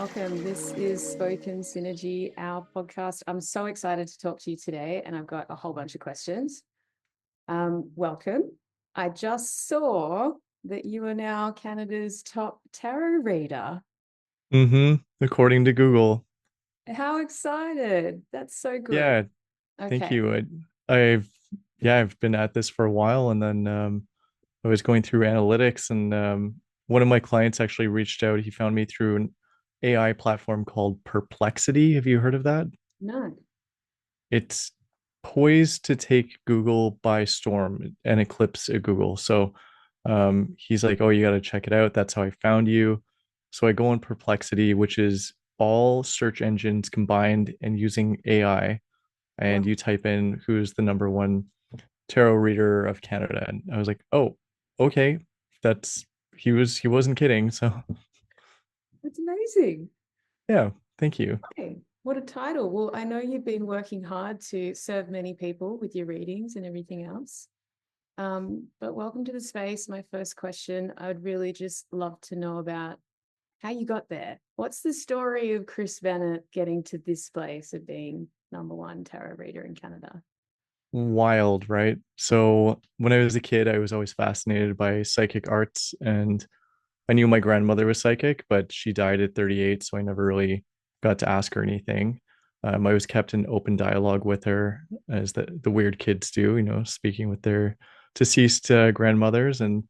welcome. This is Spoken Synergy, our podcast. I'm so excited to talk to you today, and I've got a whole bunch of questions. Welcome. I just saw that you are now Canada's top tarot reader. According to Google. How excited! That's so good. Yeah, thank Okay. you. I've I've been at this for a while, and then I was going through analytics, and one of my clients actually reached out. He found me through an AI platform called Perplexity. Have you heard of that? No. It's poised to take Google by storm and eclipse Google. So he's like, "Oh, you got to check it out." That's how I found you. So I go on Perplexity, which is all search engines combined and using AI, and Wow. you type in who's the number one tarot reader of Canada. And I was like, oh, okay. That's he wasn't kidding. So That's amazing. yeah, thank you. Okay. What a title. Well, I know you've been working hard to serve many people with your readings and everything else. But welcome to the space. My first question, I would really just love to know about how you got there. What's the story of Chris Bennett getting to this place of being number one tarot reader in Canada? Wild, right? So when I was a kid, I was always fascinated by psychic arts, and I knew my grandmother was psychic, but she died at 38, so I never really got to ask her anything. I was kept in open dialogue with her, as the weird kids do, speaking with their deceased grandmothers. And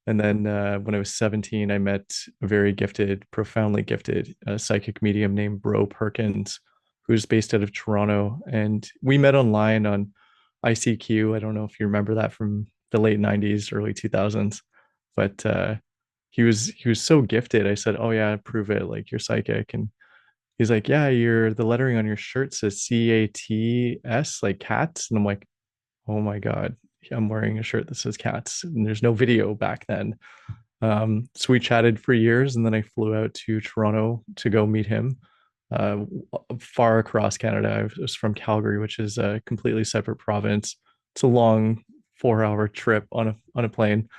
then when I was 17, I met a very gifted, profoundly gifted psychic medium named Bro Perkins, who's based out of Toronto. And we met online on ICQ. I don't know if you remember that from the late 90s, early 2000s, but he was so gifted. I said, "Oh yeah, prove it. Like you're psychic." And he's like, "Yeah, you're the lettering on your shirt says CATS, like cats." And I'm like, "Oh my God, I'm wearing a shirt that says cats." And there's no video back then. So we chatted for years, and then I flew out to Toronto to go meet him. Uh, Far across Canada. I was from Calgary, which is a completely separate province. It's a long 4 hour trip on a plane,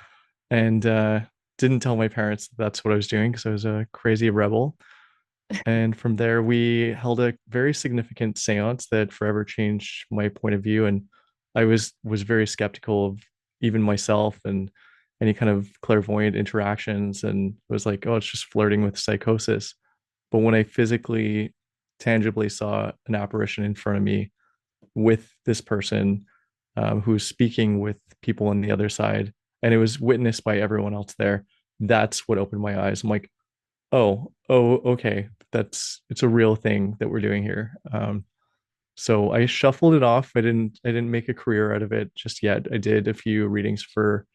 and didn't tell my parents that that's what I was doing because I was a crazy rebel. And from there, we held a very significant seance that forever changed my point of view. And I was very skeptical of even myself and any kind of clairvoyant interactions, and was like, oh, it's just flirting with psychosis. But when I physically, tangibly saw an apparition in front of me with this person who was speaking with people on the other side, and it was witnessed by everyone else there, that's what opened my eyes. I'm like, oh, okay, it's a real thing that we're doing here. So I shuffled it off. I didn't make a career out of it just yet. I did a few readings for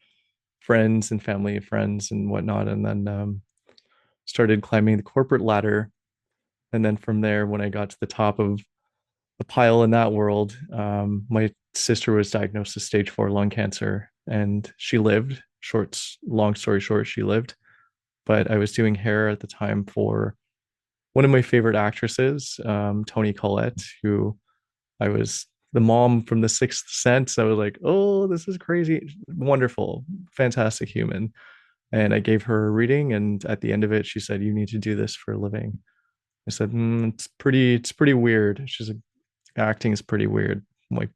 friends and family and friends and whatnot, and then started climbing the corporate ladder. And then from there, when I got to the top of the pile in that world, my sister was diagnosed with stage 4 lung cancer, and she lived. Long story short, she lived. But I was doing hair at the time for one of my favorite actresses, Toni Collette, who I was the mom from The Sixth Sense. I was like, oh, this is crazy, wonderful, fantastic human. And I gave her a reading, and at the end of it, she said, "You need to do this for a living." I said, it's pretty weird. She's like, "Acting is pretty weird." I'm like,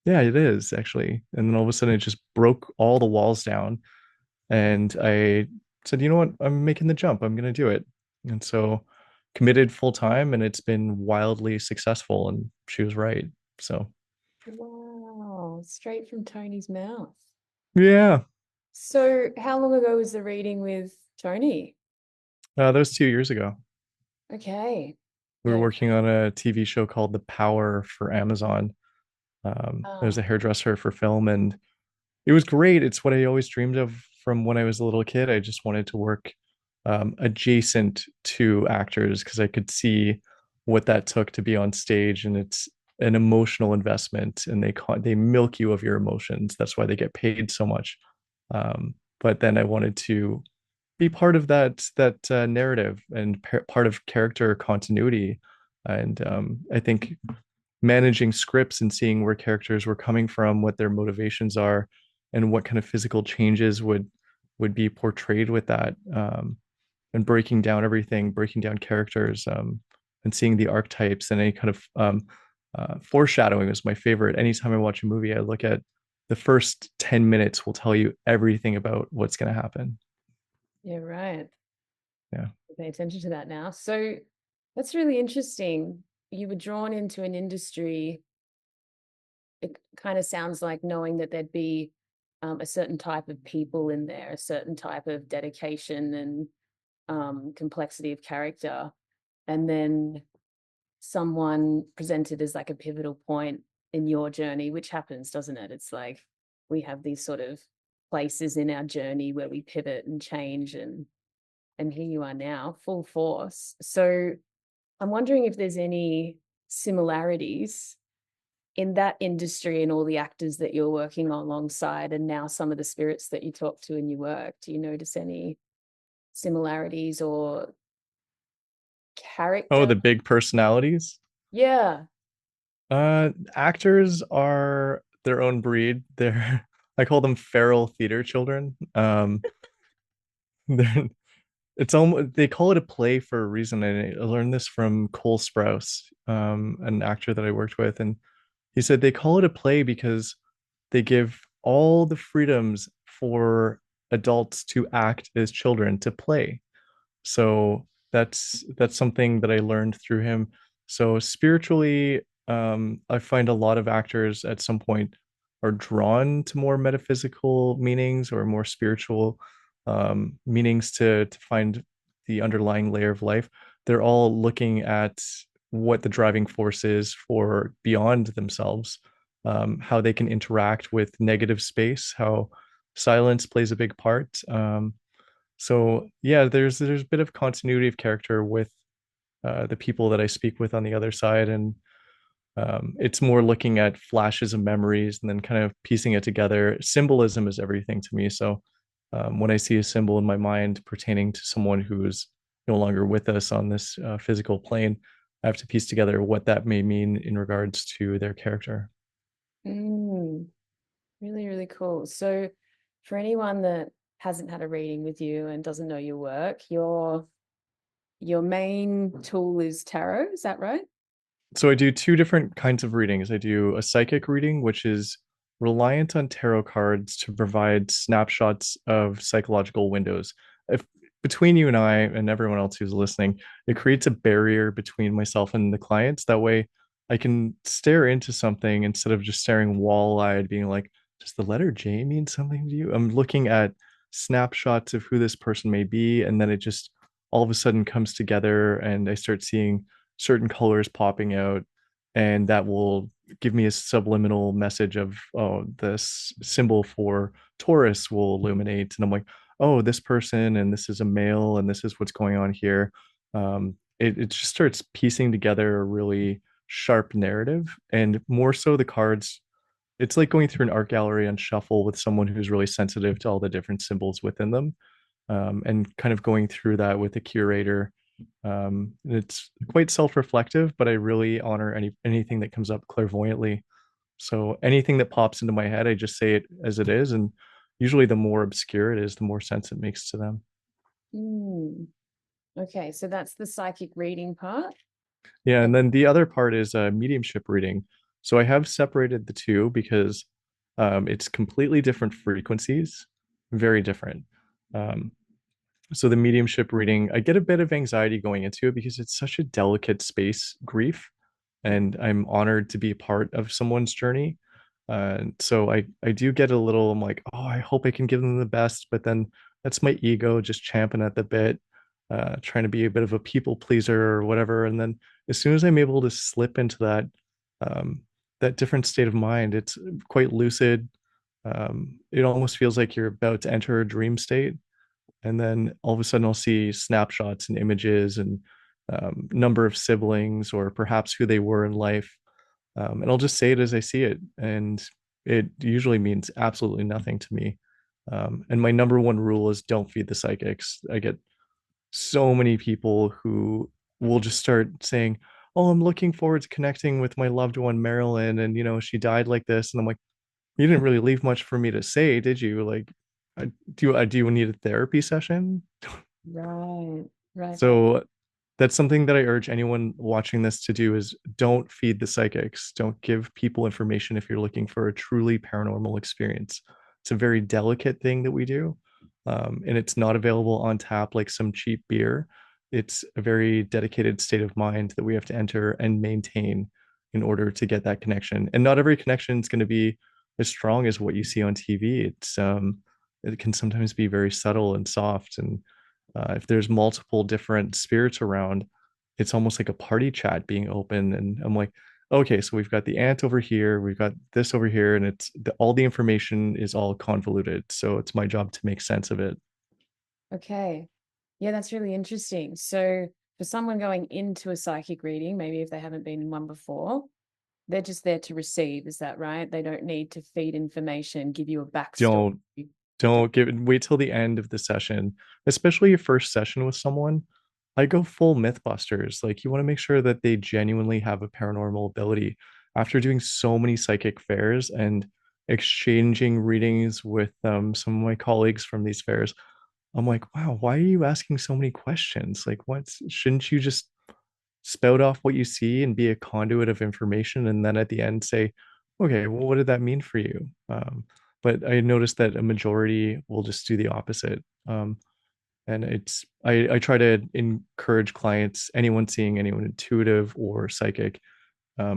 "Yeah, it is actually." And then all of a sudden, it just broke all the walls down, and I said, "You know what? I'm making the jump. I'm gonna do it." And so committed full time, and it's been wildly successful. And she was right. So Wow, straight from Tony's mouth. yeah, So, how long ago was the reading with Tony? that was 2 years ago. Okay. We were Yeah. working on a TV show called The Power for Amazon. I was Ah, a hairdresser for film, and it was great. It's what I always dreamed of from when I was a little kid. I just wanted to work adjacent to actors because I could see what that took to be on stage, and it's an emotional investment, and they milk you of your emotions. That's why they get paid so much. But then I wanted to be part of that narrative and part of character continuity, and I think managing scripts and seeing where characters were coming from, what their motivations are, and what kind of physical changes would be portrayed with that. and breaking down everything, breaking down characters, and seeing the archetypes and any kind of foreshadowing is my favorite. Anytime I watch a movie, I look at the first 10 minutes will tell you everything about what's going to happen. Yeah, right. Yeah. Pay attention to that now. So that's really interesting. You were drawn into an industry. It kind of sounds like knowing that there'd be a certain type of people in there, a certain type of dedication and complexity of character. And then someone presented as like a pivotal point in your journey, which happens, doesn't it? It's like we have these sort of places in our journey where we pivot and change, and here you are now, full force. So I'm wondering if there's any similarities in that industry and all the actors that you're working alongside, and now some of the spirits that you talk to in your work. Do you notice any similarities or Oh, character? the big personalities. Yeah. Actors are their own breed. They're I call them feral theater children. They're it's almost they call it a play for a reason. And I learned this from Cole Sprouse, an actor that I worked with, and he said they call it a play because they give all the freedoms for adults to act as children to play. So that's something that I learned through him. So spiritually, I find a lot of actors at some point are drawn to more metaphysical meanings or more spiritual meanings to find the underlying layer of life. They're all looking at what the driving force is for beyond themselves, how they can interact with negative space, how silence plays a big part. So yeah, there's a bit of continuity of character with the people that I speak with on the other side, and it's more looking at flashes of memories and then kind of piecing it together. Symbolism is everything to me. So when I see a symbol in my mind pertaining to someone who's no longer with us on this physical plane, I have to piece together what that may mean in regards to their character. Mm, really, really cool. So for anyone that hasn't had a reading with you and doesn't know your work, your main tool is tarot, is that right? So I do two different kinds of readings. I do a psychic reading, which is reliant on tarot cards to provide snapshots of psychological windows. If between you and I and everyone else who's listening, it creates a barrier between myself and the clients. That way I can stare into something instead of just staring wall-eyed, being like, does the letter J mean something to you? I'm looking at snapshots of who this person may be, and then it just all of a sudden comes together and I start seeing certain colors popping out, and that will give me a subliminal message of, oh, this symbol for Taurus will illuminate, and I'm like, oh, this person and this is a male and this is what's going on here. It just starts piecing together a really sharp narrative, and more so the cards, it's like going through an art gallery on shuffle with someone who's really sensitive to all the different symbols within them, and kind of going through that with a curator. It's quite self-reflective, but I really honor anything that comes up clairvoyantly. So anything that pops into my head, I just say it as it is, and usually the more obscure it is, the more sense it makes to them. Mm, okay, so that's the psychic reading part. Yeah, and then the other part is a mediumship reading. So I have separated the two because it's completely different frequencies, very different. Um, so the mediumship reading, I get a bit of anxiety going into it because it's such a delicate space, grief, and I'm honored to be a part of someone's journey. So I do get a little, I'm like, oh, I hope I can give them the best, but then that's my ego just champing at the bit, trying to be a bit of a people pleaser or whatever. And then as soon as I'm able to slip into um, that different state of mind, it's quite lucid. It almost feels like you're about to enter a dream state, and then all of a sudden I'll see snapshots and images and number of siblings or perhaps who they were in life, and I'll just say it as I see it, and it usually means absolutely nothing to me. And my number one rule is don't feed the psychics. I get so many people who will just start saying, "Oh, I'm looking forward to connecting with my loved one Marilyn, and she died like this," and I'm like, "You didn't really leave much for me to say, did you? Like, do you need a therapy session?" Right. Right. So that's something that I urge anyone watching this to do is don't feed the psychics. Don't give people information if you're looking for a truly paranormal experience. It's a very delicate thing that we do. And it's not available on tap like some cheap beer. It's a very dedicated state of mind that we have to enter and maintain in order to get that connection. And not every connection is going to be as strong as what you see on TV. It can sometimes be very subtle and soft, and if there's multiple different spirits around, it's almost like a party chat being open. And I'm like, okay, so we've got the ant over here, we've got this over here, and all the information is all convoluted. So it's my job to make sense of it. Okay. Yeah, that's really interesting. So for someone going into a psychic reading, maybe if they haven't been in one before, they're just there to receive. Is that right? They don't need to feed information, give you a backstory. Don't don't give wait till the end of the session, especially your first session with someone. I go full mythbusters. Like you want to make sure that they genuinely have a paranormal ability. After doing so many psychic fairs and exchanging readings with some of my colleagues from these fairs, I'm like, wow, why are you asking so many questions? Like, what shouldn't you just spout off what you see and be a conduit of information, and then at the end say, okay, well, what did that mean for you? But I noticed that a majority will just do the opposite. And I try to encourage clients, anyone seeing anyone intuitive or psychic,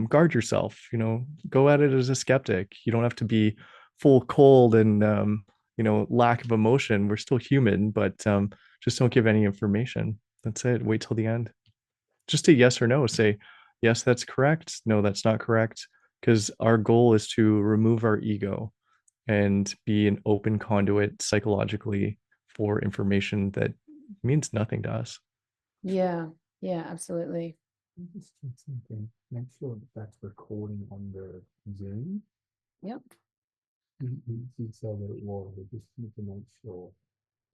guard yourself, go at it as a skeptic. You don't have to be full cold and lack of emotion. We're still human, but just don't give any information. That's it. Wait till the end. Just a yes or no. Say, yes, that's correct. No, that's not correct. Because our goal is to remove our ego and be an open conduit psychologically for information that means nothing to us. Yeah. Yeah, absolutely. Just check something. Make sure that that's recording on the Zoom. Yep. You said that it was. I just need to make sure.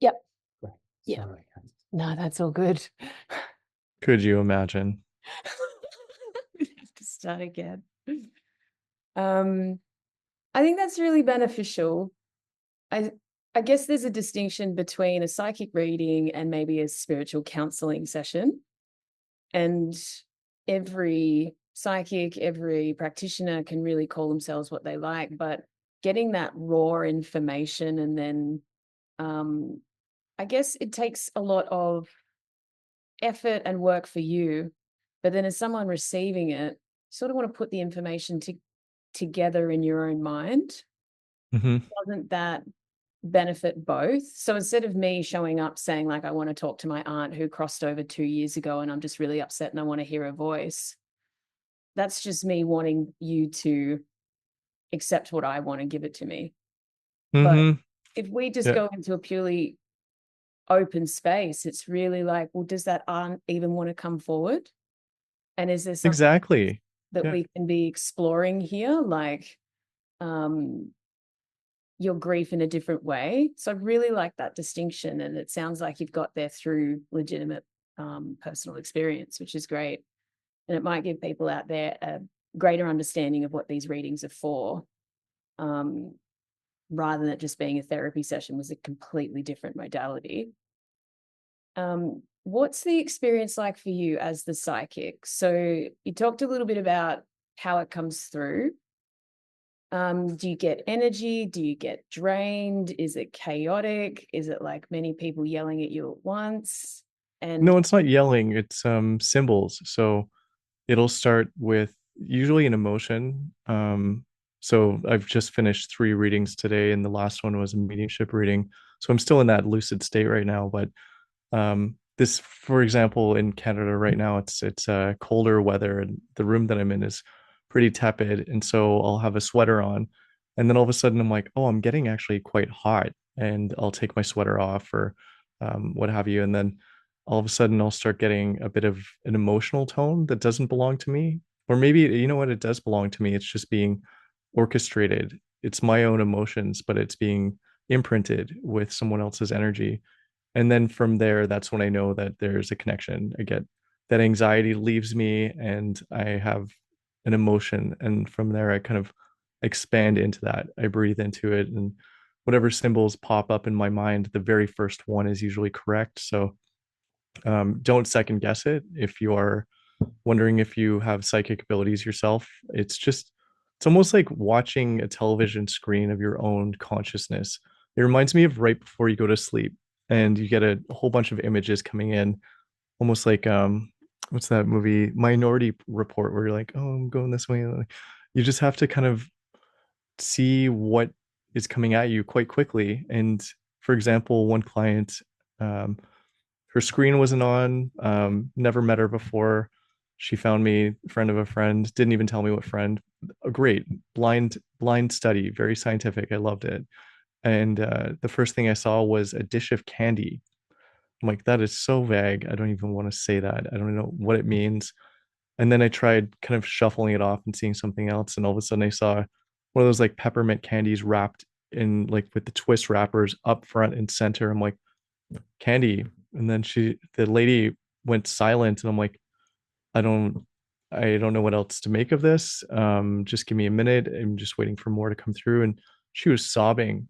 Yep. Right. Yeah. Sorry. No, that's all good. Could you imagine? We have to start again. I think that's really beneficial. I I guess there's a distinction between a psychic reading and maybe a spiritual counseling session. And every psychic, every practitioner can really call themselves what they like, but getting that raw information and then I guess it takes a lot of effort and work for you. But then as someone receiving it, you sort of want to put the information together in your own mind. Mm-hmm. Doesn't that benefit both? So instead of me showing up saying, like, I want to talk to my aunt who crossed over 2 years ago and I'm just really upset and I want to hear her voice, that's just me wanting you to accept what I want and give it to me. But Mm-hmm. if we just Yeah, go into a purely open space, it's really like, well, does that aunt even want to come forward? And is there something exactly. that Yeah. we can be exploring here? Like, um, your grief in a different way. So I really like that distinction. And it sounds like you've got there through legitimate personal experience, which is great. And it might give people out there a greater understanding of what these readings are for, um, rather than it just being a therapy session was a completely different modality. What's the experience like for you as the psychic? So you talked a little bit about how it comes through. Do you get energy? Do you get drained? Is it chaotic? Is it like many people yelling at you at once? And No, it's not yelling, it's symbols. So it'll start with usually an emotion. So I've just finished 3 readings today, and the last one was a mediumship reading. So I'm still in that lucid state right now. But this, for example, in Canada right now, it's colder weather, and the room that I'm in is pretty tepid, and so I'll have a sweater on, and then all of a sudden I'm like, oh, I'm getting actually quite hot, and I'll take my sweater off or what have you, and then all of a sudden I'll start getting a bit of an emotional tone that doesn't belong to me, or maybe you know what, it does belong to me. It's just being orchestrated. It's my own emotions, but it's being imprinted with someone else's energy. And then from there, that's when I know that there's a connection. I get that anxiety leaves me and I have an emotion. And from there, I kind of expand into that. I breathe into it, and whatever symbols pop up in my mind, the very first one is usually correct. So Don't second guess it. If you are wondering if you have psychic abilities yourself, it's almost like watching a television screen of your own consciousness. It reminds me of right before you go to sleep and you get a whole bunch of images coming in, almost like what's that movie Minority Report, where you're like, oh, I'm going this way. You just have to kind of see what is coming at you quite quickly. And for example, one client, um, her screen wasn't on, never met her before. She found me, friend of a friend, didn't even tell me what friend. A great blind study, very scientific. I loved it. And the first thing I saw was a dish of candy. I'm like, that is so vague. I don't even want to say that. I don't know what it means. And then I tried kind of shuffling it off and seeing something else. And all of a sudden I saw one of those like peppermint candies wrapped in like with the twist wrappers up front and center. I'm like, candy. And then the lady went silent and I'm like, I don't, I don't know what else to make of this. Just give me a minute. I'm just waiting for more to come through. And she was sobbing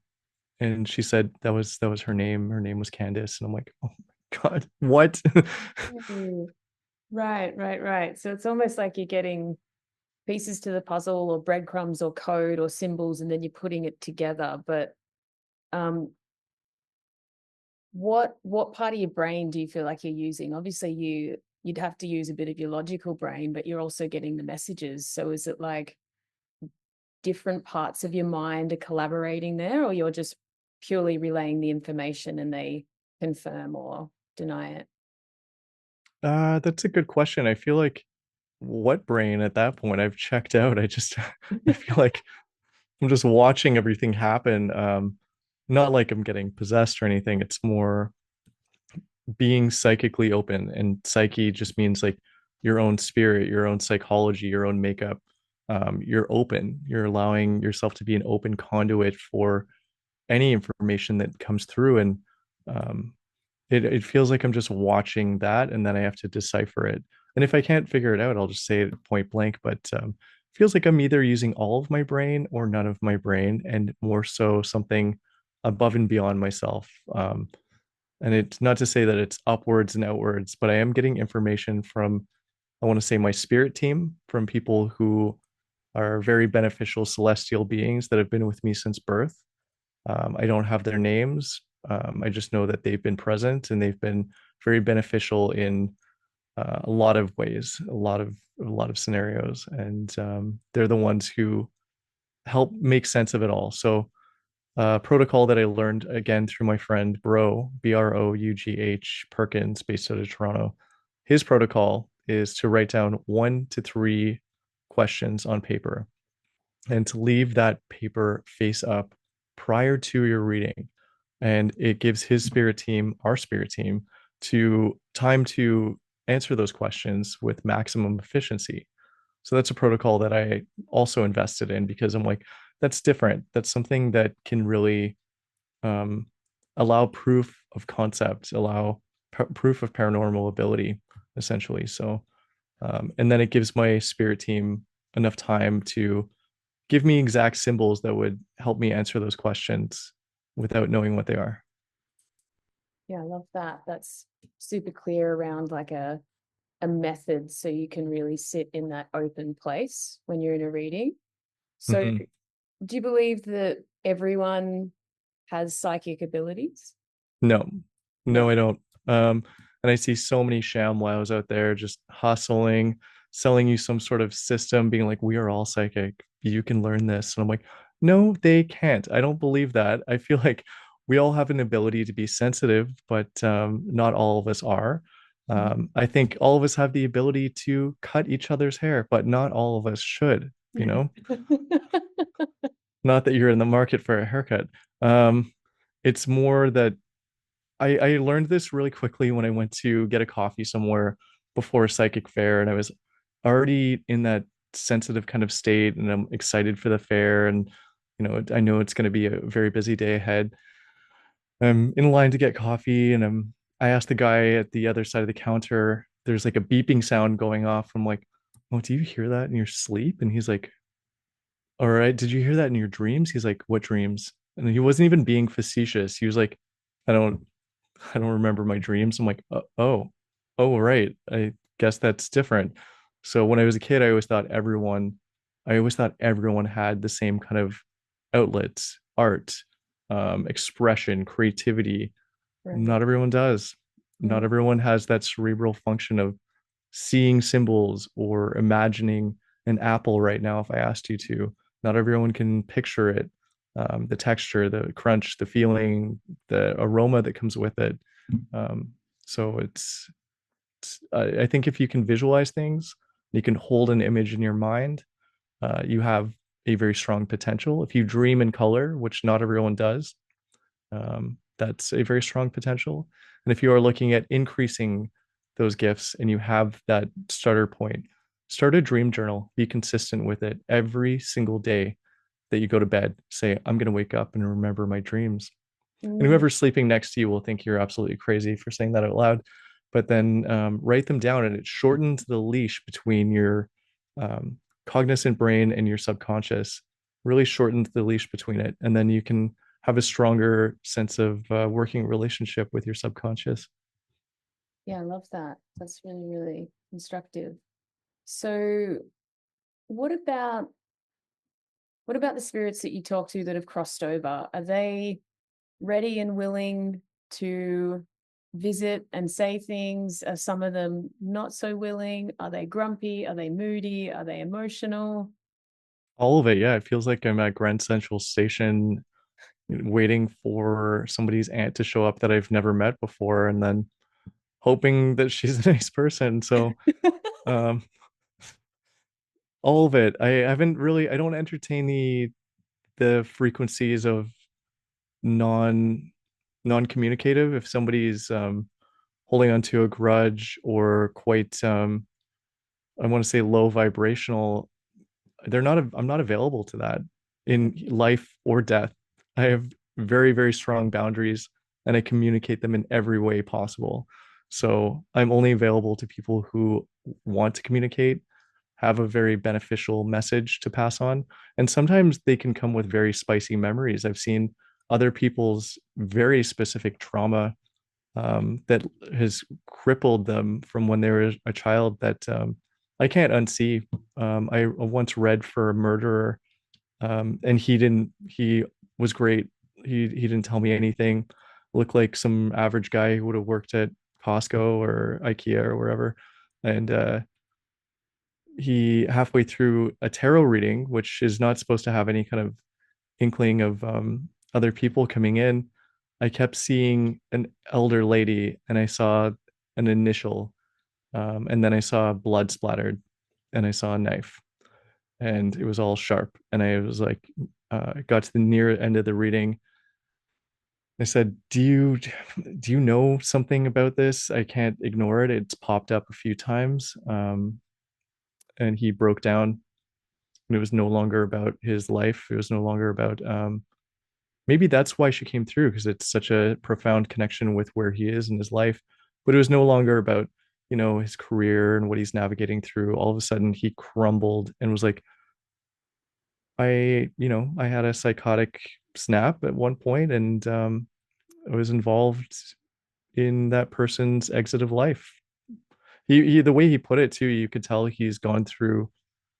and she said that was her name. Her name was Candace. And I'm like, oh my God, what? Mm. Right, right, right. So it's almost like you're getting pieces to the puzzle or breadcrumbs or code or symbols, and then you're putting it together. But um, what part of your brain do you feel like you're using? Obviously, you'd have to use a bit of your logical brain, but you're also getting the messages. So is it like different parts of your mind are collaborating there, or you're just purely relaying the information and they confirm or deny it? That's a good question. I feel like what brain at that point? I've checked out. I feel like I'm just watching everything happen. Not like I'm getting possessed or anything. It's more being psychically open, and psyche just means like your own spirit, your own psychology, your own makeup. You're open. You're allowing yourself to be an open conduit for any information that comes through, and um, it feels like I'm just watching that, and then I have to decipher it. And if I can't figure it out, I'll just say it point blank. But feels like I'm either using all of my brain or none of my brain, and more so something above and beyond myself. And it's not to say that it's upwards and outwards, but I am getting information from, I want to say, my spirit team, from people who are very beneficial celestial beings that have been with me since birth. I don't have their names. I just know that they've been present and they've been very beneficial in a lot of ways, a lot of scenarios, and they're the ones who help make sense of it all. So, protocol that I learned again through my friend Broughh Perkins, based out of Toronto. His protocol is to write down 1 to 3 questions on paper and to leave that paper face up prior to your reading. And it gives his spirit team, our spirit team, to time to answer those questions with maximum efficiency. So that's a protocol that I also invested in because I'm like, that's different. That's something that can really um, allow proof of concept, allow proof of paranormal ability, essentially. So, and then it gives my spirit team enough time to give me exact symbols that would help me answer those questions without knowing what they are. Yeah, I love that. That's super clear around like a method so you can really sit in that open place when you're in a reading. So Mhm. do you believe that everyone has psychic abilities? No, no, No. I don't. And I see so many ShamWows out there just hustling, selling you some sort of system, being like, we are all psychic. You can learn this. And I'm like, no, they can't. I don't believe that. I feel like we all have an ability to be sensitive, but not all of us are. I think all of us have the ability to cut each other's hair, but not all of us should, you know? Not that you're in the market for a haircut. It's more that I learned this really quickly when I went to get a coffee somewhere before a psychic fair, and I was already in that sensitive kind of state, and I'm excited for the fair, and I know it's going to be a very busy day ahead. I'm in line to get coffee, and I asked the guy at the other side of the counter, there's like a beeping sound going off. I'm like, oh, do you hear that in your sleep? And he's like, all right, did you hear that in your dreams? He's like, what dreams? And he wasn't even being facetious. He was like, I don't I don't remember my dreams. I'm like, oh. Oh, right. I guess that's different. So when I was a kid, I always thought everyone had the same kind of outlets, art, expression, creativity. Right. Not everyone does. Not Mm. everyone has that cerebral function of seeing symbols or imagining an apple right now if I asked you to. Not everyone can picture it. The texture, the crunch, the feeling, the aroma that comes with it. Um, so I think if you can visualize things, you can hold an image in your mind, you have a very strong potential. If you dream in color, which not everyone does, that's a very strong potential. And if you are looking at increasing those gifts and you have that starter point, start a dream journal, be consistent with it every single day that you go to bed. Say, I'm going to wake up and remember my dreams. And Mm. whoever's sleeping next to you will think you're absolutely crazy for saying that out loud. But then write them down, and it shortens the leash between your um, cognizant brain and your subconscious. Really shortens the leash between it, and then you can have a stronger sense of working relationship with your subconscious. Yeah, I love that. That's really, really instructive. So what about what about the spirits that you talk to that have crossed over? Are they ready and willing to visit and say things? Are some of them not so willing? Are they grumpy? Are they moody? Are they emotional? All of it, yeah. It feels like I'm at Grand Central Station waiting for somebody's aunt to show up that I've never met before, and then hoping that she's a nice person. So um, all of it. I don't entertain the frequencies of non non-communicative. If somebody's holding onto a grudge or quite I want to say low vibrational, I'm not available to that in life or death. I have very, very strong boundaries and I communicate them in every way possible. So I'm only available to people who want to communicate, have a very beneficial message to pass on. And sometimes they can come with very spicy memories. I've seen other people's very specific trauma that has crippled them from when they were a child that I can't unsee. I once read for a murderer, and he was great. He didn't tell me anything. Looked like some average guy who would have worked at Costco or IKEA or wherever. And he halfway through a tarot reading, which is not supposed to have any kind of inkling of other people coming in, I kept seeing an elder lady and I saw an initial, and then I saw blood splattered and I saw a knife and it was all sharp. And I was like, I got to the near end of the reading. I said, do you know something about this? I can't ignore it. It's popped up a few times. And he broke down. And it was no longer about his life. It was no longer about maybe that's why she came through, because it's such a profound connection with where he is in his life. But it was no longer about, his career and what he's navigating through. All of a sudden he crumbled and was like, I had a psychotic snap at one point, and I was involved in that person's exit of life. He the way he put it too, you could tell he's gone through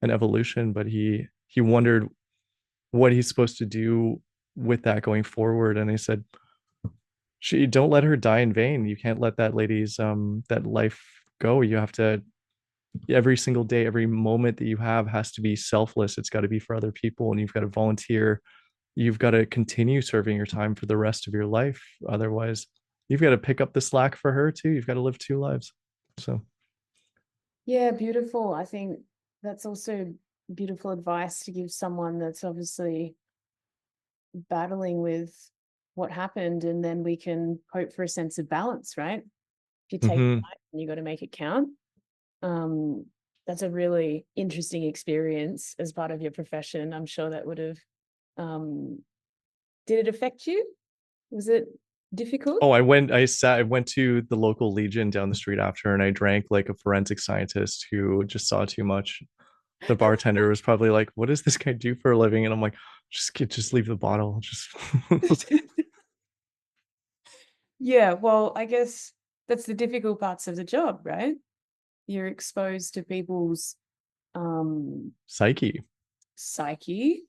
an evolution, but he wondered what he's supposed to do with that going forward. And I said, she don't let her die in vain. You can't let that lady's that life go. You have to, every single day, every moment that you have has to be selfless. It's got to be for other people, and you've got to volunteer. You've got to continue serving your time for the rest of your life. Otherwise, you've got to pick up the slack for her too. You've got to live two lives. So Yeah, beautiful. I think that's also beautiful advice to give someone that's obviously battling with what happened, and then we can hope for a sense of balance, right? If you take mhm. life and you got to make it count. Um, that's a really interesting experience as part of your profession. I'm sure that would have did it affect you? Was it difficult? Oh, I went to the local Legion down the street after, and I drank like a forensic scientist who just saw too much. The bartender was probably like, "What does this guy do for a living?" And I'm like, just leave the bottle. Just Yeah, well, I guess that's the difficult parts of the job, right? You're exposed to people's Psyche. psyche,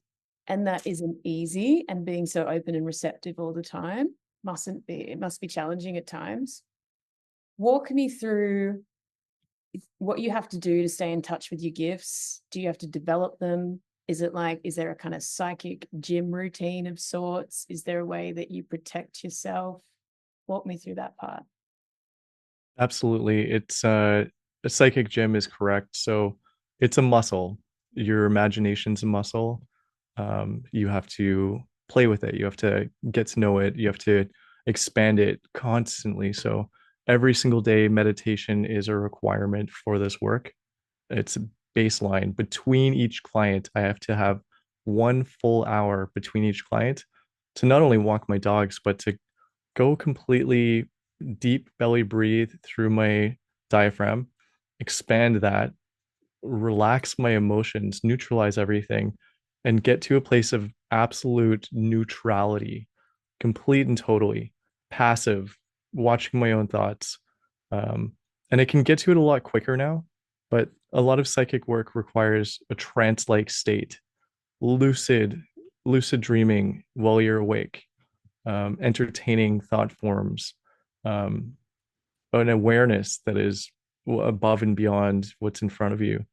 and that isn't easy. And being so open and receptive all the time mustn't be, it must be challenging at times. Walk me through what you have to do to stay in touch with your gifts. Do you have to develop them? Is it like, is there a kind of psychic gym routine of sorts? Is there a way that you protect yourself? Walk me through that part. Absolutely. It's a psychic gym is correct. So it's a muscle. Your imagination's a muscle. You have to play with it. You have to get to know it. You have to expand it constantly. So every single day, meditation is a requirement for this work. It's a baseline. Between each client, I have to have 1 full hour between each client to not only walk my dogs, but to go completely deep belly breathe through my diaphragm, expand that, relax my emotions, neutralize everything, and get to a place of absolute neutrality, complete and totally passive, watching my own thoughts. Um, and I can get to it a lot quicker now, but a lot of psychic work requires a trance-like state, lucid, lucid dreaming while you're awake, entertaining thought forms, um, an awareness that is above and beyond what's in front of you,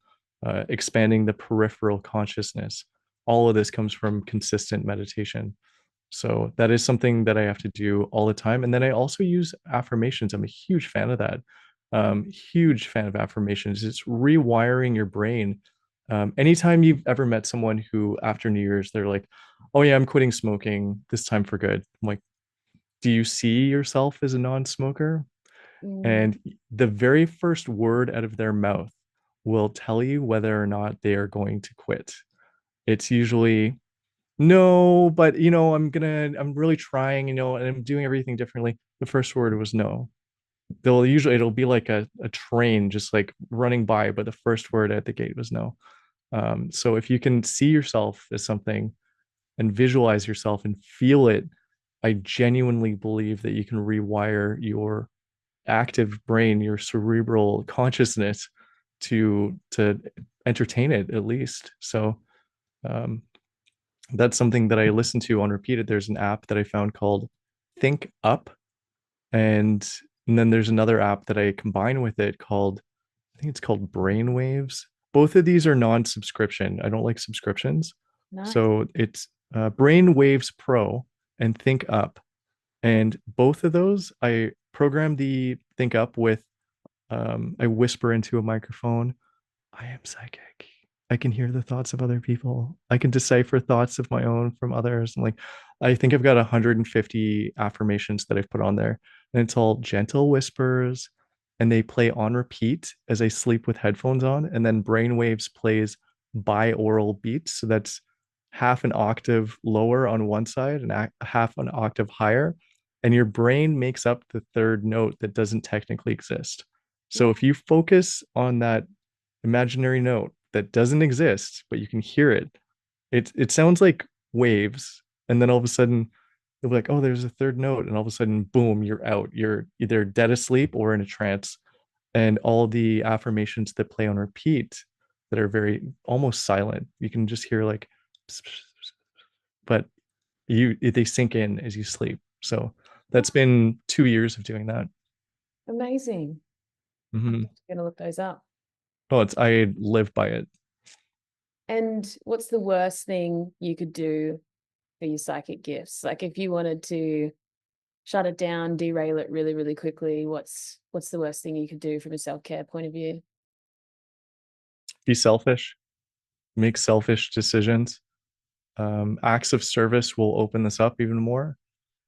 expanding the peripheral consciousness. All of this comes from consistent meditation. So that is something that I have to do all the time. And then I also use affirmations. I'm a huge fan of that. Huge fan of affirmations. It's rewiring your brain. Anytime you've ever met someone who, after New Year's, they're like, "Oh yeah, I'm quitting smoking this time for good." I'm like, "Do you see yourself as a non-smoker?" Mm. And the very first word out of their mouth will tell you whether or not they are going to quit. It's usually no, but I'm really trying, and I'm doing everything differently. The first word was no. It'll be like a train just like running by, but the first word at the gate was no. So if you can see yourself as something and visualize yourself and feel it, I genuinely believe that you can rewire your active brain, your cerebral consciousness to entertain it at least. So um, that's something that I listen to on repeated. There's an app that I found called Think Up, and and then there's another app that I combine with it called, I think it's called Brainwaves. Both of these are non-subscription. I don't like subscriptions. Nice. So it's Brainwaves Pro and Think Up. And both of those, I program the Think Up with, I whisper into a microphone, I am psychic. I can hear the thoughts of other people. I can decipher thoughts of my own from others. And like, I think I've got 150 affirmations that I've put on there. And it's all gentle whispers. And they play on repeat as I sleep with headphones on. And then Brainwaves plays binaural beats. So that's half an octave lower on one side and half an octave higher. And your brain makes up the third note that doesn't technically exist. So if you focus on that imaginary note that doesn't exist, but you can hear it. It sounds like waves, and then all of a sudden you'll be like, "Oh, there's a third note," and all of a sudden, boom, you're out. You're either dead asleep or in a trance, and all the affirmations that play on repeat that are very almost silent, you can just hear like, but they sink in as you sleep. So that's been 2 years of doing that. Amazing. I'm Mhm. going to look those up. Oh, I live by it. And what's the worst thing you could do for your psychic gifts? Like if you wanted to shut it down, derail it really, really quickly, what's the worst thing you could do from a self-care point of view? Be selfish, make selfish decisions. Acts of service will open this up even more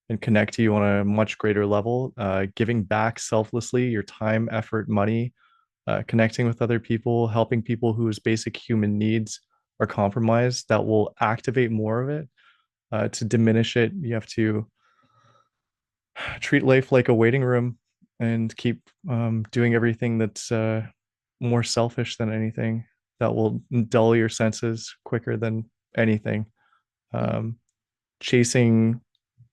and connect you on a much greater level. Giving back selflessly your time, effort, money, connecting with other people, helping people whose basic human needs are compromised, that will activate more of it. To diminish it, you have to treat life like a waiting room and keep doing everything that's more selfish than anything. That will dull your senses quicker than anything. Um, Chasing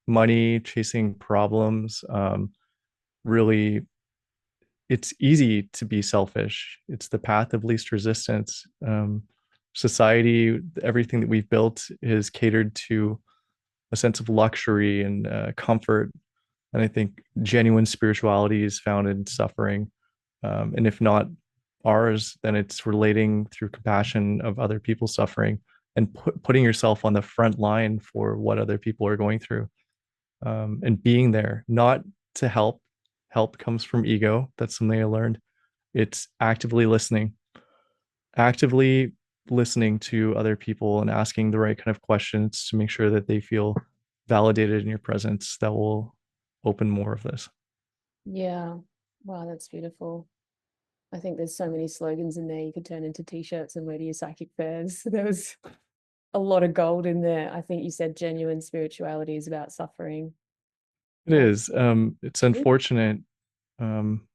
money, chasing problems, really it's easy to be selfish. It's the path of least resistance. Society, everything that we've built is catered to a sense of luxury and comfort. And I think genuine spirituality is found in suffering. And if not ours, then it's relating through compassion of other people's suffering and putting yourself on the front line for what other people are going through, and being there, not to help. Help comes from ego. That's something I learned. It's actively listening to other people and asking the right kind of questions to make sure that they feel validated in your presence. That will open more of this. Yeah. Wow, that's beautiful. I think there's so many slogans in there you could turn into t-shirts and wear to your psychic fairs. There was a lot of gold in there. I think you said genuine spirituality is about suffering. It is. It's unfortunate. Um,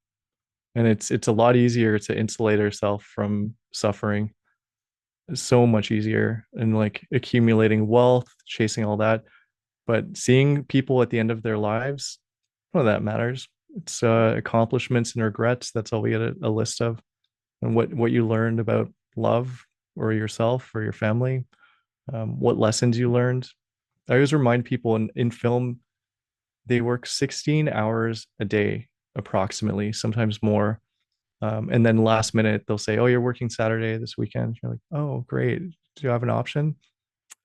and it's a lot easier to insulate ourselves from suffering. It's so much easier and like accumulating wealth, chasing all that. But seeing people at the end of their lives, well, that matters. It's accomplishments and regrets. That's all we get a list of, and what you learned about love or yourself or your family, what lessons you learned. I always remind people in film, they work 16 hours a day, approximately, sometimes more. And then last minute, they'll say, "Oh, you're working Saturday this weekend." You're like, "Oh, great. Do you have an option?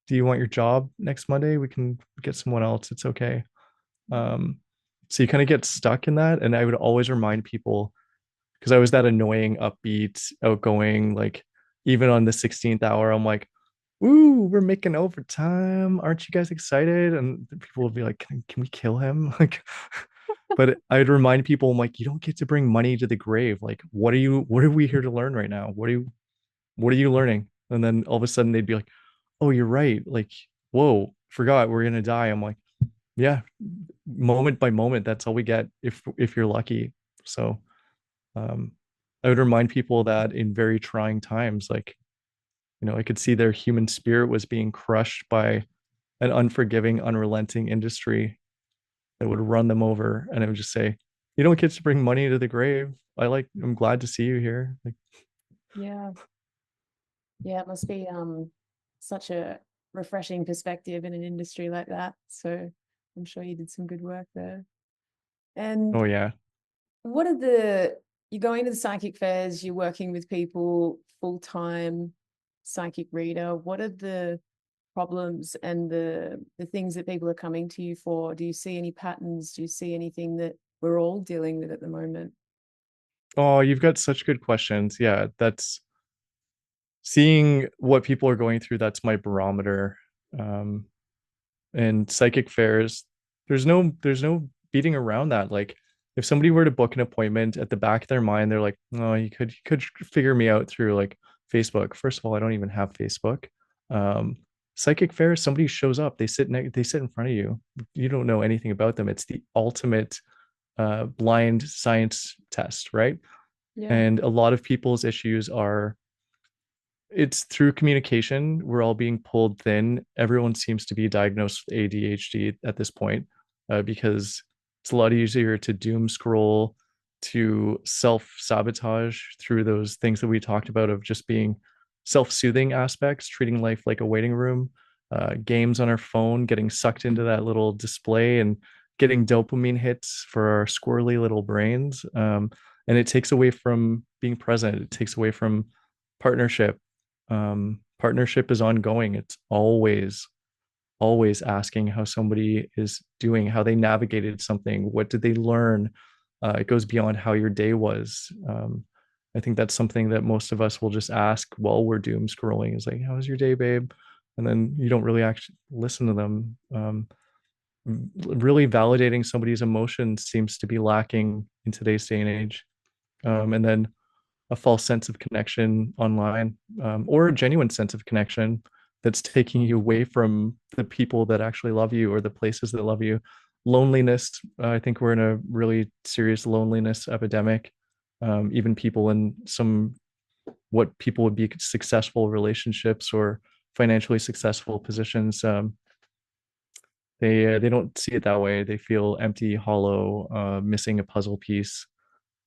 Do you want your job next Monday? We can get someone else. It's okay." Um, so you kind of get stuck in that. And I would always remind people, because I was that annoying, upbeat, outgoing, like even on the 16th hour, I'm like, "Woo, we're making overtime. Aren't you guys excited?" And people will be like, can we kill him?" Like, but I'd remind people, I'm like, you don't get to bring money to the grave. Like, what are we here to learn right now? What are you learning? And then all of a sudden they'd be like, "Oh, you're right. Like, whoa, forgot we're gonna die." I'm like, yeah, moment by moment, that's all we get if you're lucky. So um I would remind people that in very trying times, like, I could see their human spirit was being crushed by an unforgiving, unrelenting industry that would run them over. And I would just say, "You don't get to bring money to the grave. I'm glad to see you here." Like, Yeah. Yeah, it must be such a refreshing perspective in an industry like that. So I'm sure you did some good work there. And oh yeah. what are the you're going to the psychic fairs, you're working with people full-time psychic reader. What are the problems and the things that people are coming to you for? Do you see any patterns? Do you see anything that we're all dealing with at the moment? Oh, you've got such good questions. Yeah, that's seeing what people are going through. That's my barometer. Um, and psychic fairs, there's no beating around that. Like, if somebody were to book an appointment, at the back of their mind they're like, "Oh, you could figure me out through like Facebook." First of all, I don't even have Facebook. um Psychic fairs, somebody shows up, they sit in front of you. You don't know anything about them. It's the ultimate blind science test, right? Yeah. And a lot of people's issues are, it's through communication. We're all being pulled thin. Everyone seems to be diagnosed with ADHD at this point, because it's a lot easier to doom scroll, to self sabotage through those things that we talked about, of just being self soothing aspects, treating life like a waiting room, games on our phone, getting sucked into that little display and getting dopamine hits for our squirrely little brains. And it takes away from being present, it takes away from partnership. Partnership is ongoing. It's always asking how somebody is doing, how they navigated something, what did they learn. It goes beyond how your day was. I think that's something that most of us will just ask while we're doom scrolling, is like, "How was your day, babe?" And then you don't really actually listen to them. Really validating somebody's emotions seems to be lacking in today's day and age. And then a false sense of connection online, or a genuine sense of connection that's taking you away from the people that actually love you or the places that love you. Loneliness, I think we're in a really serious loneliness epidemic. Even people in some, what people would be successful relationships or financially successful positions, they don't see it that way. They feel empty, hollow, missing a puzzle piece.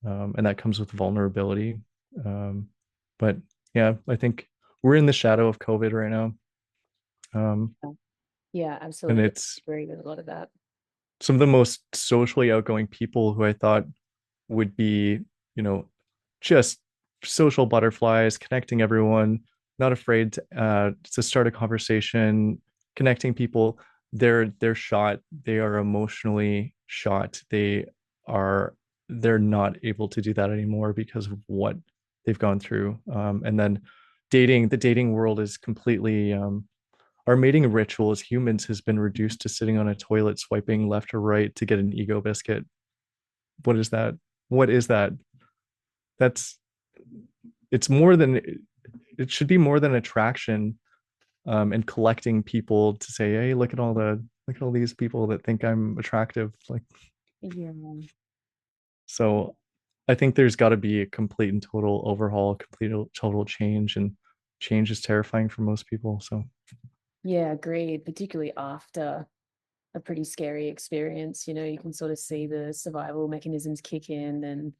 and that comes with vulnerability. Um, but yeah, I think we're in the shadow of COVID right now. Yeah, And absolutely. it's Agree with a lot of that. some of the most socially outgoing people who I thought would be, you know, just social butterflies, connecting everyone, not afraid to start a conversation, connecting people. They're shot. They are emotionally shot. Are they're not able to do that anymore because of what they've gone through. And then the dating world is completely our mating ritual as humans has been reduced to sitting on a toilet swiping left or right to get an ego biscuit. What is that? What is that? That's it's more than it should be more than attraction, and collecting people to say, hey, look at all these people that think I'm attractive. Like, Yeah. so I think there's got to be a complete and total overhaul, complete total change, and change is terrifying for most people. So Yeah, agreed. Particularly after a pretty scary experience, you know, you can sort of see the survival mechanisms kick in,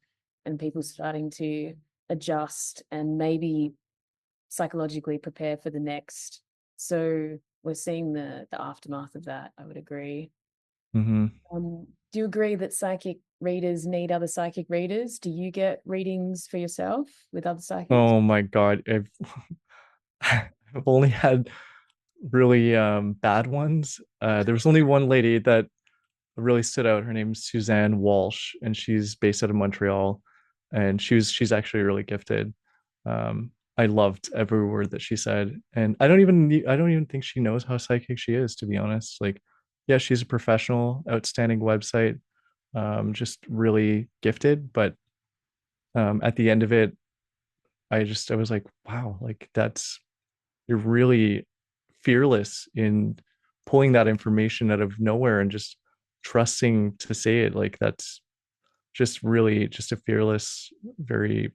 and people starting to adjust and maybe psychologically prepare for the next. So we're seeing the aftermath of that, I would agree. mhm. Do you agree that psychic readers need other psychic readers? Do you get readings for yourself with other psychics? Oh my God, I've only had really bad ones. There was only one lady that really stood out. Her name's Suzanne Walsh, and she's based out of Montreal, and she's actually really gifted. I loved every word that she said, and I don't even think she knows how psychic she is, to be honest. Like, yeah, she's a professional, outstanding website, just really gifted. But at the end of it, I was like, wow, like that's you're really fearless in pulling that information out of nowhere and just trusting to say it. Like that's just really just a fearless, very,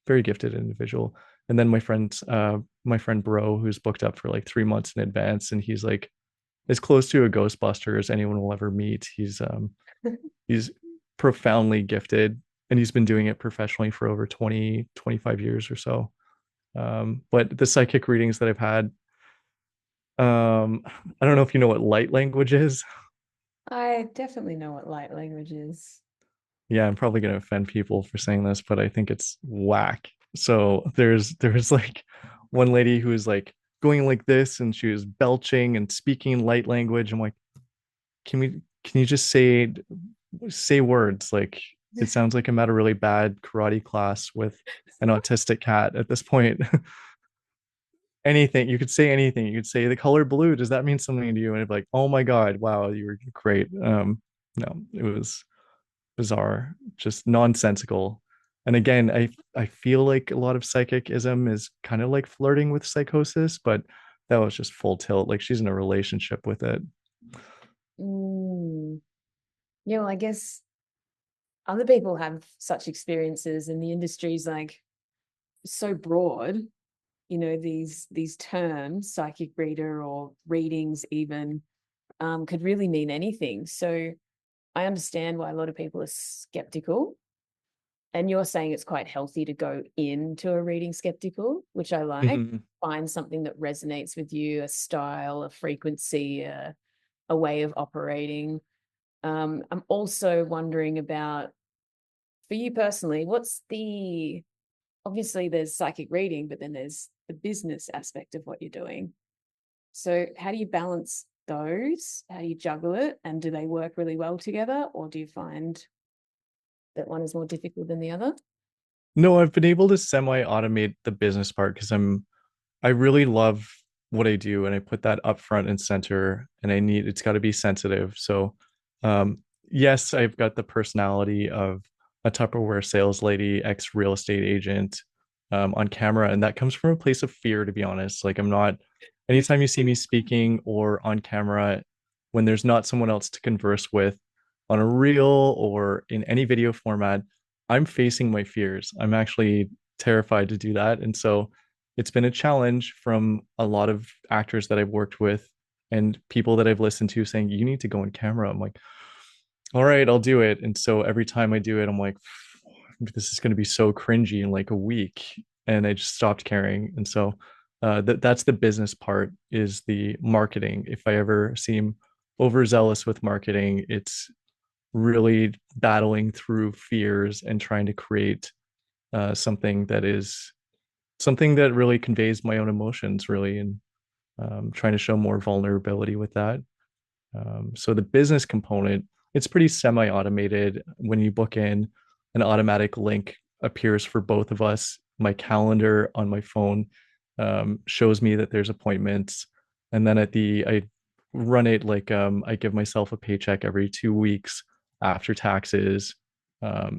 very gifted individual. And then my friend Bro, who's booked up for like 3 months in advance, and he's like as close to a Ghostbuster as anyone will ever meet. He's profoundly gifted, and he's been doing it professionally for over 20, 25 years or so. But the psychic readings that I've had, I don't know if you know what light language is. I definitely know what light language is. Yeah, I'm probably gonna offend people for saying this, but I think it's whack. So there's like one lady who was like going like this, and she was belching and speaking light language. I'm like, can you just say words? Like it sounds like I'm at a really bad karate class with an autistic cat at this point. Anything, you could say anything. You could say the color blue, does that mean something to you? And it'd be like, oh my God, wow, you were great. No, it was bizarre, just nonsensical. And again, I feel like a lot of psychicism is kind of like flirting with psychosis, but that was just full tilt. Like she's in a relationship with it. Mm. Yeah, well, I guess other people have such experiences, and the industry's like so broad. You know, these terms, psychic reader or readings, even could really mean anything. So I understand why a lot of people are skeptical. And you're saying it's quite healthy to go into a reading skeptical, which I like. Mhm. Find something that resonates with you, a style, a frequency, a way of operating. I'm also wondering about, for you personally, what's the, obviously there's psychic reading, but then there's the business aspect of what you're doing. So how do you balance those? How do you juggle it? And do they work really well together? Or do you find that one is more difficult than the other? No, I've been able to semi-automate the business part because I really love what I do, and I put that up front and center, and it's got to be sensitive. So um yes, I've got the personality of a Tupperware sales lady, ex real estate agent, on camera, and that comes from a place of fear, to be honest. Like I'm not anytime you see me speaking or on camera, when there's not someone else to converse with on a reel or in any video format, I'm facing my fears. I'm actually terrified to do that. And so it's been a challenge from a lot of actors that I've worked with and people that I've listened to saying, you need to go on camera. I'm like, all right, I'll do it. And so every time I do it, I'm like, this is going to be so cringy in like a week, and I just stopped caring. And so that's the business part, is the marketing. If I ever seem overzealous with marketing, it's really battling through fears and trying to create something that really conveys my own emotions, really, and trying to show more vulnerability with that. So the business component, it's pretty semi-automated. When you book in, an automatic link appears for both of us. My calendar on my phone shows me that there's appointments, and then I run it like I give myself a paycheck every 2 weeks after taxes.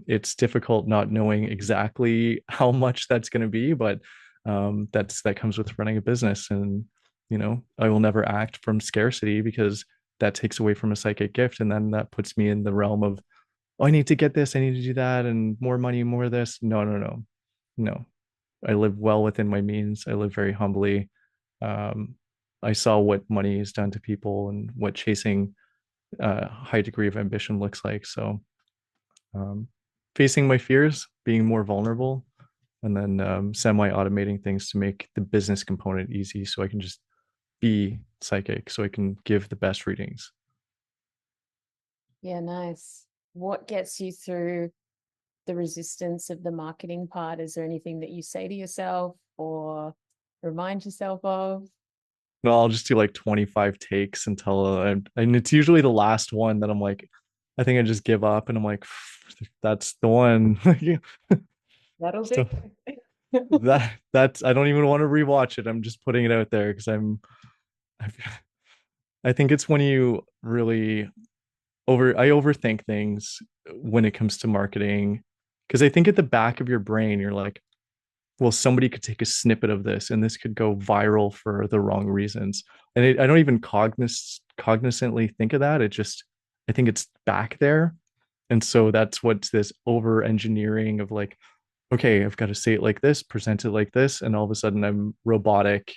It's difficult not knowing exactly how much that's going to be, but that comes with running a business. And I will never act from scarcity, because that takes away from a psychic gift, and then that puts me in the realm of, oh, I need to get this, I need to do that, and more money, more of this. No, no, no, no. I live well within my means. I live very humbly. um, I saw what money has done to people and what chasing a high degree of ambition looks like. So um, facing my fears, being more vulnerable, and then semi-automating things to make the business component easy, so I can just be psychic, so I can give the best readings. Yeah, nice. What gets you through the resistance of the marketing part? Is there anything that you say to yourself or remind yourself of? No, I'll just do like 25 takes until and it's usually the last one that I'm like, I think I just give up, and I'm like, that's the one. That'll do. So that's I don't even want to rewatch it. I'm just putting it out there because I, I think it's when you really I overthink things when it comes to marketing, because I think at the back of your brain you're like, well, somebody could take a snippet of this and this could go viral for the wrong reasons. And I don't even cognizantly think of that. I think it's back there. And so that's what's this over engineering of like, okay, I've got to say it like this, present it like this. And all of a sudden I'm robotic,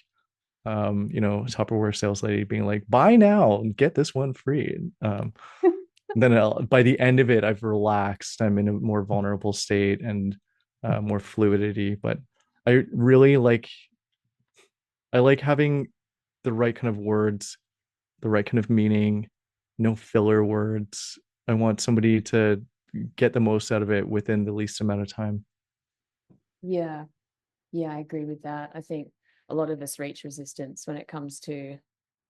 Tupperware sales lady being like, buy now and get this one free. Then by the end of it, I've relaxed. I'm in a more vulnerable state and more fluidity. But I really I like having the right kind of words, the right kind of meaning, no filler words. I want somebody to get the most out of it within the least amount of time. Yeah. Yeah, I agree with that. I think a lot of us reach resistance when it comes to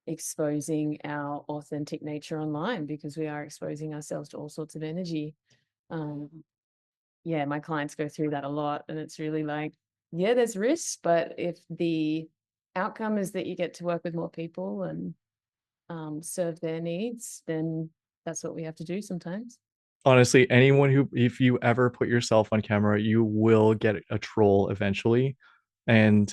exposing our authentic nature online, because we are exposing ourselves to all sorts of energy. Um, yeah, my clients go through that a lot, and it's really like, yeah, there's risks, but if the outcome is that you get to work with more people and serve their needs, then that's what we have to do sometimes. Honestly, if you ever put yourself on camera, you will get a troll eventually. And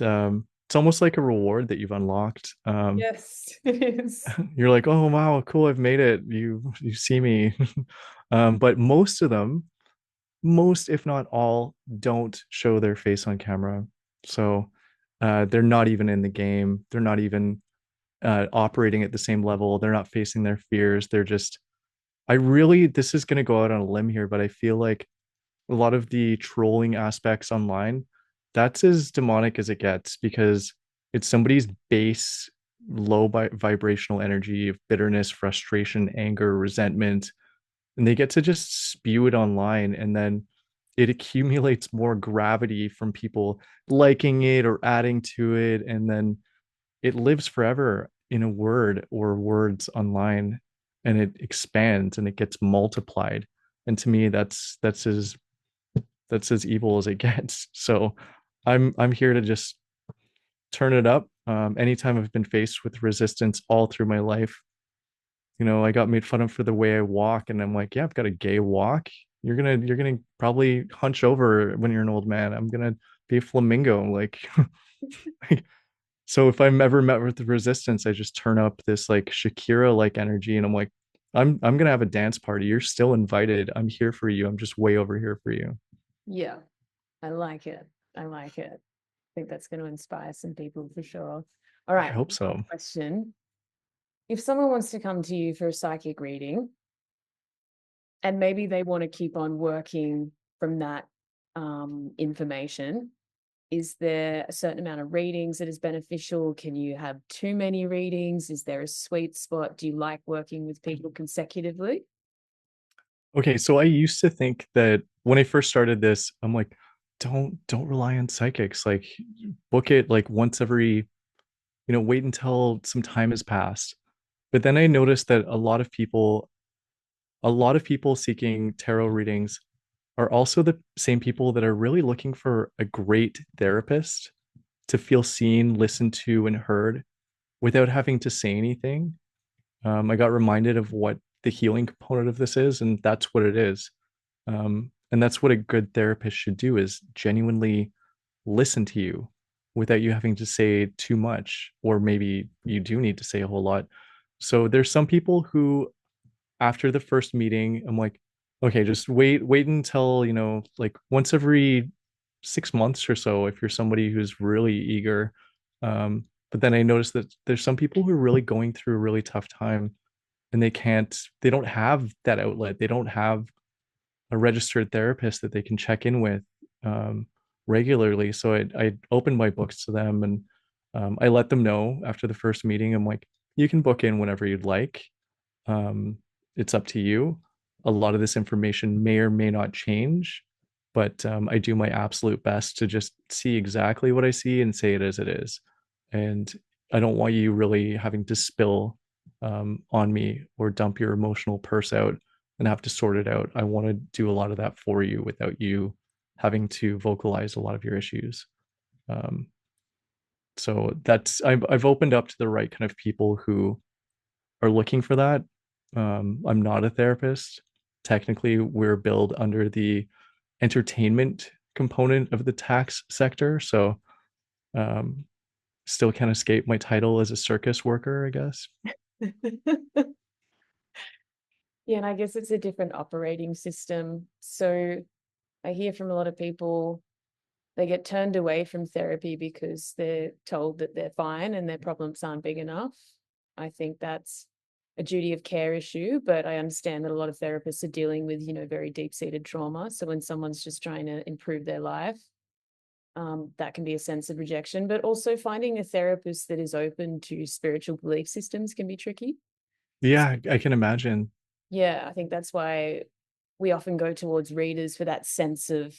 it's almost like a reward that you've unlocked. Yes, it is. You're like, oh wow, cool, I've made it. You see me. But most of them, most if not all, don't show their face on camera. So they're not even in the game. They're not even operating at the same level. They're not facing their fears. They're just, this is going to go out on a limb here, but I feel like a lot of the trolling aspects online, that's as demonic as it gets, because it's somebody's base low vibrational energy of bitterness, frustration, anger, resentment, and they get to just spew it online, and then it accumulates more gravity from people liking it or adding to it, and then it lives forever in a word or words online, and it expands and it gets multiplied. And to me, that's as evil as it gets. So I'm here to just turn it up. Anytime I've been faced with resistance all through my life, I got made fun of for the way I walk, and I'm like, yeah, I've got a gay walk. You're gonna probably hunch over when you're an old man. I'm gonna be a flamingo. Like, so if I'm ever met with the resistance, I just turn up this like Shakira like energy, and I'm like, I'm gonna have a dance party. You're still invited. I'm here for you. I'm just way over here for you. Yeah, I like it. I like it. I think that's going to inspire some people for sure. All I right. hope so. Question. If someone wants to come to you for a psychic reading, and maybe they want to keep on working from that information. Is there a certain amount of readings that is beneficial? Can you have too many readings? Is there a sweet spot? Do you like working with people consecutively? Okay, so I used to think that when I first started this, I'm like, don't rely on psychics. Like book it like once every, wait until some time has passed. But then I noticed that a lot of people seeking tarot readings are also the same people that are really looking for a great therapist to feel seen, listened to, and heard without having to say anything. I got reminded of what the healing component of this is, and that's what it is. And that's what a good therapist should do, is genuinely listen to you without you having to say too much, or maybe you do need to say a whole lot. So there's some people who, after the first meeting, I'm like, okay, just wait until, like once every 6 months or so, if you're somebody who's really eager. But then I noticed that there's some people who are really going through a really tough time, and they don't have that outlet. They don't have a registered therapist that they can check in with um, regularly. So I opened my books to them, and I let them know after the first meeting. I'm like, you can book in whenever you'd like. Um, it's up to you. A lot of this information may or may not change, but I do my absolute best to just see exactly what I see and say it as it is. And I don't want you really having to spill on me or dump your emotional purse out and have to sort it out. I want to do a lot of that for you without you having to vocalize a lot of your issues. Um, so I've opened up to the right kind of people who are looking for that. I'm not a therapist. Technically, we're billed under the entertainment component of the tax sector. So um, still can't escape my title as a circus worker, I guess. Yeah, and I guess it's a different operating system. So I hear from a lot of people, they get turned away from therapy because they're told that they're fine and their problems aren't big enough. I think that's a duty of care issue, but I understand that a lot of therapists are dealing with, very deep-seated trauma. So when someone's just trying to improve their life, that can be a sense of rejection. But also finding a therapist that is open to spiritual belief systems can be tricky. Yeah, I can imagine. Yeah, I think that's why we often go towards readers for that sense of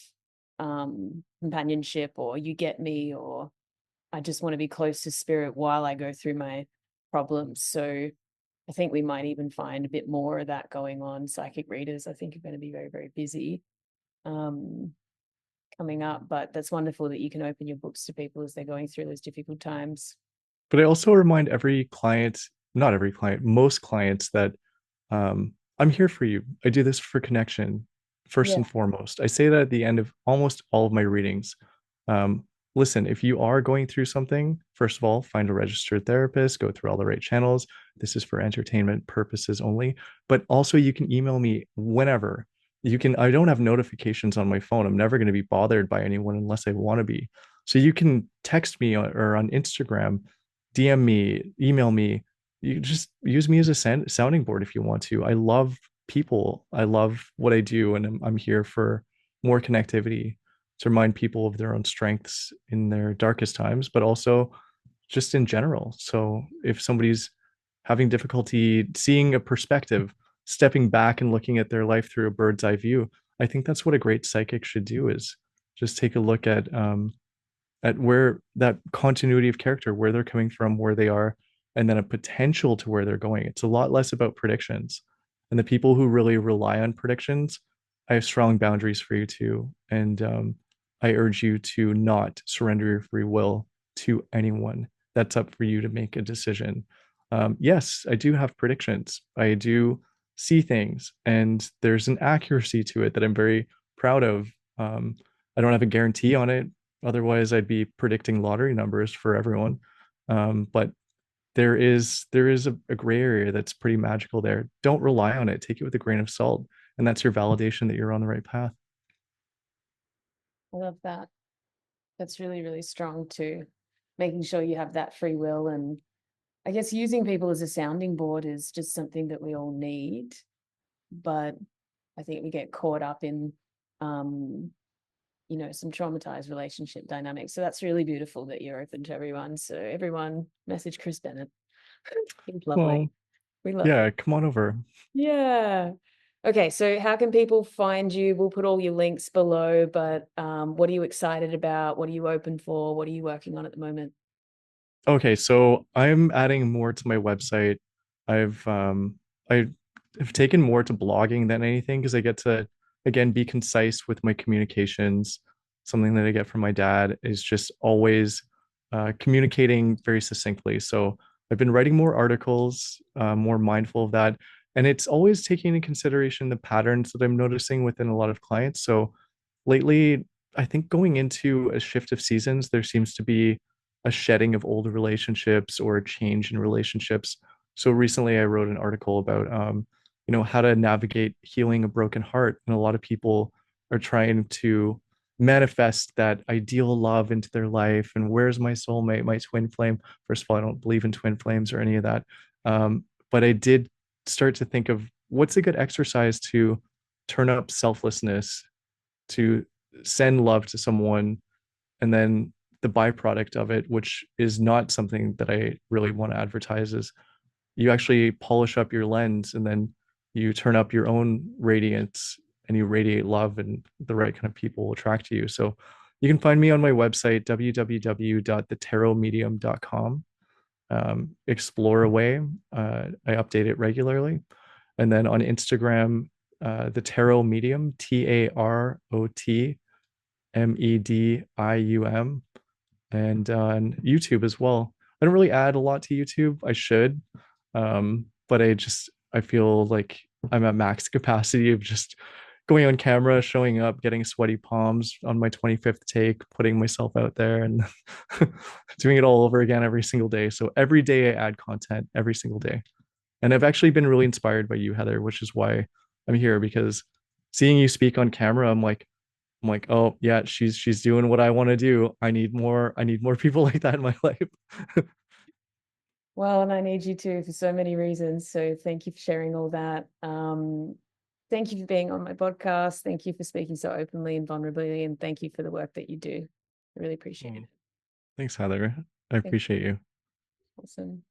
companionship, or you get me, or I just want to be close to spirit while I go through my problems. So I think we might even find a bit more of that going on. Psychic readers, I think, are going to be very, very busy um, coming up. But that's wonderful that you can open your books to people as they're going through those difficult times. But I also remind every client, not every client, most clients, that I'm here for you. I do this for connection, first Yeah. and foremost. I say that at the end of almost all of my readings. Um, Listen, if you are going through something, first of all, find a registered therapist, go through all the right channels. This is for entertainment purposes only. But also, you can email me whenever. I don't have notifications on my phone. I'm never going to be bothered by anyone unless I want to be. So you can text me or on Instagram, DM me, email me. You just use me as a sounding board if you want to. I love people. I love what I do, and I'm here for more connectivity, to remind people of their own strengths in their darkest times, but also just in general. So if somebody's having difficulty seeing a perspective, stepping back and looking at their life through a bird's eye view, I think that's what a great psychic should do, is just take a look at where that continuity of character, where they're coming from, where they are, and then a potential to where they're going. It's a lot less about predictions. And the people who really rely on predictions, I have strong boundaries for you too. And I urge you to not surrender your free will to anyone. That's up for you to make a decision. Yes, I do have predictions. I do see things, and there's an accuracy to it that I'm very proud of. I don't have a guarantee on it. Otherwise, I'd be predicting lottery numbers for everyone. But there is a gray area that's pretty magical there. Don't rely on it. Take it with a grain of salt, and that's your validation that you're on the right path. I love that. That's really, really strong too. Making sure you have that free will, and I guess using people as a sounding board is just something that we all need. But I think we get caught up in um, you know, some traumatized relationship dynamics. So that's really beautiful that you're open to everyone. So everyone message Chris Bennett. He's lovely. Well, We love yeah, him. come on over. Yeah. Okay, so how can people find you? We'll put all your links below, but what are you excited about? What are you open for? What are you working on at the moment? Okay, so I'm adding more to my website. I have taken more to blogging than anything because I get to again be concise with my communications. Something that I get from my dad is just always communicating very succinctly. So I've been writing more articles, more mindful of that, and it's always taking into consideration the patterns that I'm noticing within a lot of clients. So lately, I think going into a shift of seasons, there seems to be a shedding of old relationships or a change in relationships. So recently I wrote an article about how to navigate healing a broken heart. And a lot of people are trying to manifest that ideal love into their life. And where's my soulmate, my twin flame? First of all, I don't believe in twin flames or any of that. But I did start to think of what's a good exercise to turn up selflessness, to send love to someone, and then the byproduct of it, which is not something that I really want to advertise, is you actually polish up your lens and then you turn up your own radiance and you radiate love, and the right kind of people will attract you. So you can find me on my website, www.thetarotmedium.com. Explore away. I update it regularly. And then on Instagram, the Tarot Medium, TAROTMEDIUM, and on YouTube as well. I don't really add a lot to YouTube. I should, but I feel like I'm at max capacity of just going on camera, showing up, getting sweaty palms on my 25th take, putting myself out there, and doing it all over again every single day. So every day I add content every single day. And I've actually been really inspired by you, Heather, which is why I'm here, because seeing you speak on camera, I'm like, oh yeah, she's doing what I want to do. I need more people like that in my life. Well, and I need you to for so many reasons. So thank you for sharing all that. Thank you for being on my podcast. Thank you for speaking so openly and vulnerably. And thank you for the work that you do. I really appreciate it. Thanks, Heather. I Thank appreciate you. Awesome.